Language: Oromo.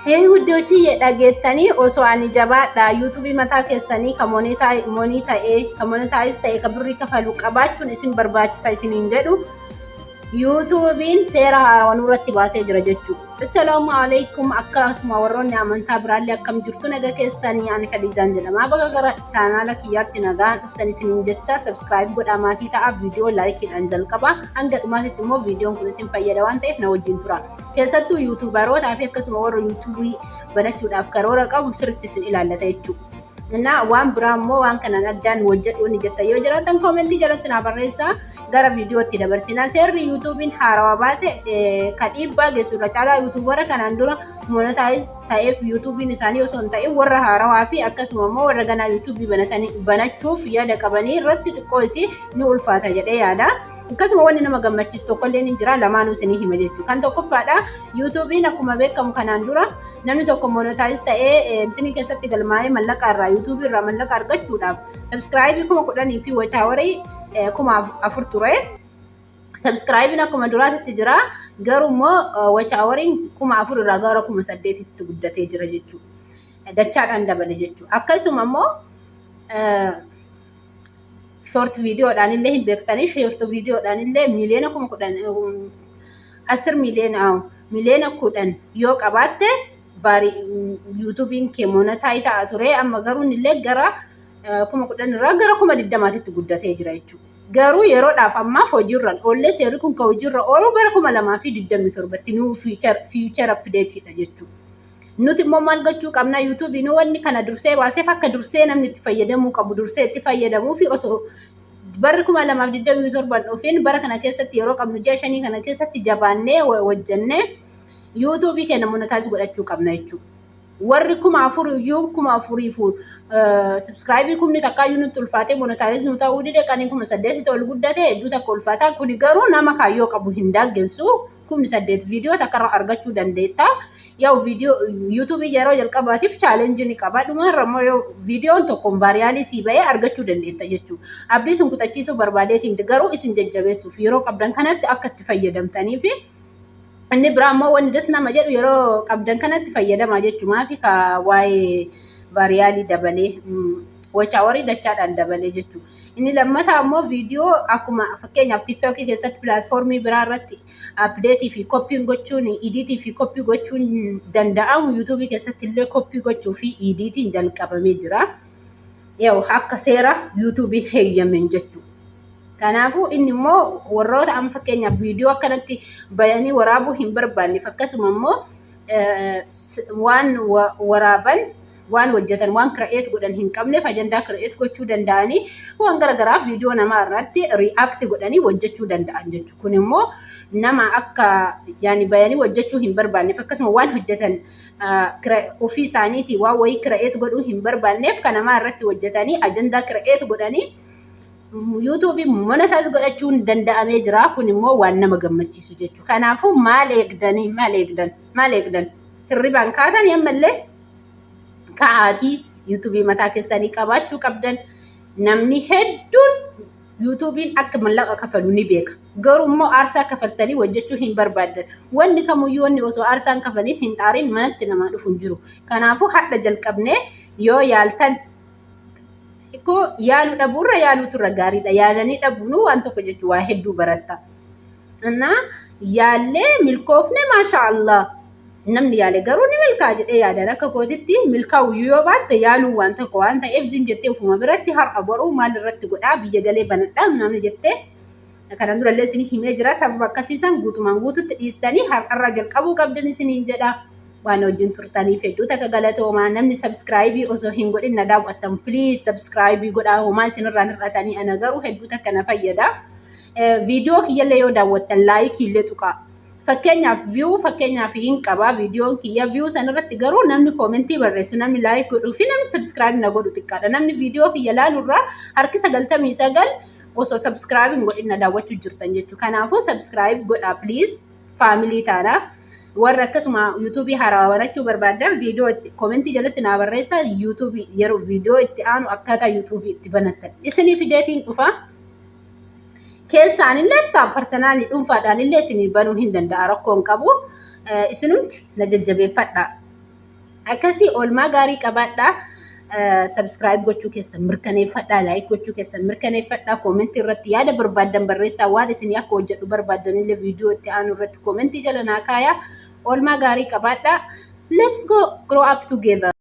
Hey wuddoochi dhageettanii osoo ani jabaadha YouTube mataa keessanii ka monetize ta'e ka birrii kafalu qabaachuun isin barbaachisa isiniin jedhu YouTubein seera haarawaa nurratti baasee jira jechuudha. Assalaamu alaykum akkasuma warroonni amantaa biraallee akkam jirtu naga keessanii ani Khadijaan jedhama. Bakka gara chaanaala kiyyaatti nagaan dhuftanii isiniin jecha subscribe godhaa maatii ta'a viidiyoo laayikiidhaan jalqaba hanga dhumaatitti immoo viidiyoon kun isin fayyada waan ta'eef na wajjin tura. Keessattuu YouTuberootaa fi akkasuma warra YouTube banachuudhaaf karoora qabu sirriitti isin ilaallata jechuudha. Innaa waan biraa immoo waan kanaan addaan hojjedhu ni jetta yoo jiraatan koomentii jalatti naa barreessaa. Gara viidiyootti dabarsina. Seerri YouTubein haarawaa baase ka dhiibbaa geessu irra caalaa YouTubera kanaan dura monetize ta'eef YouTubein isaanii osoo hin ta'in warra haarawaa fi akkasuma immoo warra ganaa YouTube banachuuf yaada qabanii irratti xiqqoo isii ni ulfaata jedhee yaada. Akkasuma wanni nama gammachiisu tokkollee ni jira lamaanuu isinii hima jechuudha. Kan tokkoffaadha YouTubein akkuma beekamu kanaan dura namni tokko monetize ta'ee intini keessatti galmaa'ee mallaqa irraa YouTube irraa mallaqa argachuudhaaf subscribe 10,000 fi watch hour kuma 4 ture. Subscribe akkuma duraatti jira garuu immoo watch hour kuma 4 irraa gara kuma 8 tti guddatee jira jechuudha. Dachaadhaan dabale jechuudha. Akkasuma immoo short videodhaan illee hin beektanii short videodhaan illee miliyoona 10 miliyoona 10 yoo qabaatte YouTubein kee monetize ta'a ture amma garuu illee gara 10,000 irraa gara 20,000 tti guddatee jira jechuudha. Garuu yeroodhaaf ammaaf hojiirra oollee seerri kun ka hojiirra oolu bara 2027 tti nuu future update dha jechuudha. Nuti immoo maal gochuu qabna YouTubein wanni kana dursee baaseef akka dursee namni itti fayyadamuu qabu dursee itti fayyadamuu fi osoo barri 2027 dhufeen bara kana keessatti yeroo qabnu ji'a 5 kana keessatti jabaannee hojjannee YouTube keenya monetize godhachuu qabna jechuudha. Warri 4,000 subscribe kumni takkaayyuu nutti ulfaatee monetize nu ta'uu dide qanii 8,000 ol guddate hedduu takka ulfaataa kuni garuu nama kaayyoo qabu hin daangeensu 8,000 viidiyoo takkarra argachuu dandeetta. Yaa'u viidiyoo YouTube yeroo jalqabaatiif challenge ni qaba. Dhumarra immoo yoo viidiyoon tokkoon vaariyaalii sii ba'ee argachuu dandeetta jechuudha. Abdii sun kutachiisuu barbaadeetiin garuu isin jajjabeessuuf yeroo qabdan kanatti akka itti fayyadamtanii fi inni biraa immoo wanni das nama jedhu yeroo qabdan kanatti fayyadamaa jechuudha fi ka waa'ee vaariyaalii dabalee watch hour dachaadhaan dabalee jechuudha. Inni lammataa immoo viidiyoo akkuma fakkeenyaaf TikTok keessatti pilaatfoormii biraa irratti update fi copy gochuun edit fi copy gochuun danda'amu YouTube keessatti illee copy gochuu fi editing jalqabamee jira. Yoo akka seera YouTube heeyyamen jechuudha. Kanaafuu inni immoo warroota amma fakkeenyaaf viidiyoo akkanatti bayanii waraabuu hin barbaanneef akkasuma immoo waan waraaban waan hojjetan waan create godhan hin qabneef ajandaa create gochuu danda'anii waan garagaraa viidiyoo namaa irratti react godhanii hojjechuu danda'an jechuudha. Kun immoo nama akka yaani bayanii hojjechuu hin barbaanneef akkasuma waan hojjetan ofii isaaniitii waan wayii create godhuu hin barbaanneef kan namaa irratti hojjetanii ajandaa create godhanii YouTube monetize godhachuun danda'amee jira. Kun immoo waan nama gammachiisu jechuudha. Kanaafuu maal eegdan hirribaan kaatan ammallee ka'aatii YouTube mataa keessanii qabaachuu qabdan. Namni hedduun YouTubein akka mallaqa kafalu ni beeka. Garuu immoo aarsaa kafaltanii hojjechuu hin barbaadan. Wanni kamuyyuu wanni osoo aarsaan kafaliin hin xaariin manatti namaa dhufu hin jiru. Kanaafuu hadha jalqabnee yoo yaaltan yaalu dhabuurra yaaluutu irra gaariidha. Yaalanii dhabuun waan tokko jechuun waa hedduu baratta. Innaa yaallee milkoofne maashaallah. Namni yaale garuu ni milkaa jedhee yaadan akka kootitti milkaa'u yoo baatte yaaluu waan tokko waan ta'eef zim jettee ufuma biratti har'a boruu maal irratti godhaa biyya galee banadhaa namni jettee kanan durallee isin himee jira sababa akkasiisan guutumaan guututti dhiistanii har'arraa jalqabuu qabdan isiniin jedha. Waan wajjin turtaniif hedduu takka galatoomaa namni subscribe osoo hin godhin na daawwattan please subscribe godhaa homaa isinirraa hir'atanii ana garuu hedduu takka na fayyada. Viidiyoo kiyyallee yoo daawwattan like illee tuqaa. Fakkeenyaaf hin qabaa viidiyoon kiyya view sanirratti garuu namni koomentii barreessu namni like godhuu fi namni subscribe na godhu xiqqaadha. Namni viidiyoo kiyya laalurraa harki 99 osoo subscribe hin godhin na daawwachuu jirtan jechuudha. Kanaafuu subscribe godhaa please family taana. Warra akkasuma YouTube haarawaa banachuu barbaadan viidiyoo itti koomentii jalatti naa barreessaa YouTube yeroo viidiyoo itti aanu akkaataa YouTube itti banattan. Isinii fideetiin dhufa. Keessaan illee personaalii dhuunfaadhaan illee isinii banuu hin danda'a rakkoon qabu. Isinumti na jajjabeeffadha. akkasii oolmaa gaarii qabaadhaa. Subscribe gochuu keessan mirkaneeffadhaa, like gochuu keessan mirkaneeffadhaa, comment irratti yaada barbaaddan barreessaa, waan isin akka hojjedhu barbaaddanillee viidiyoo itti aanu irratti comment jala naa kaayaa. Oolmaa gaarii qabaadhaa. Let's go grow up together.